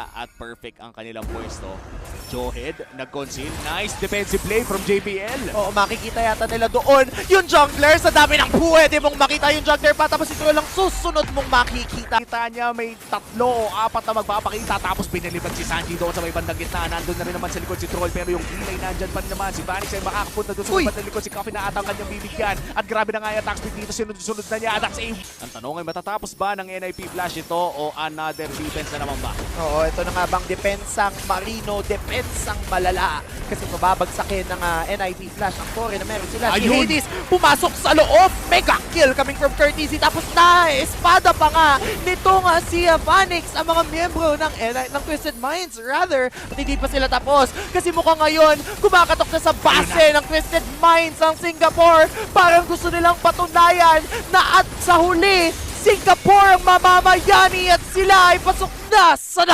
at perfect ang kanilang pwesto. Johead, nag-conceal. Nice defensive play from JPL. Oo, makikita yata nila doon yung jungler. Sa dami ng pwede mong makita yung jungler pa. Tapos ito lang susunod mong makikita. Kita niya may 3 o 4 na magpapakita. Tapos pinalibag si Sanji doon sa may bandang gitna. Nandun na rin naman sa likod si Troll. Pero yung delay nandyan pa rin naman. Si Vanix ay makakapunta doon sa may bandang likod. Si Coffee na ata ang kanyang bibigyan. At grabe na nga yung attack speed dito. Sunod na niya. That's a... Ang tanong ay matatapos ba ng NIP Flash ito o another defense na naman ba? Oo, ito na nga bang depensang Marino, depensang malala. Kasi mababagsakin ng NIP Flash ang core na meron sila. Si Ayun! Hades pumasok sa loob. Mega kill coming from Courtesy. Tapos na, espada pa nga nitong si Vanix, ang mga miyembro ng Twisted Minds. Rather, at hindi pa sila tapos. Kasi mukhang ngayon, kumakatok na sa base ng Twisted Minds ang Singapore. Parang gusto nilang patunayan na at sa huli, Singapore ang mamamayani at sila ay pasok na sa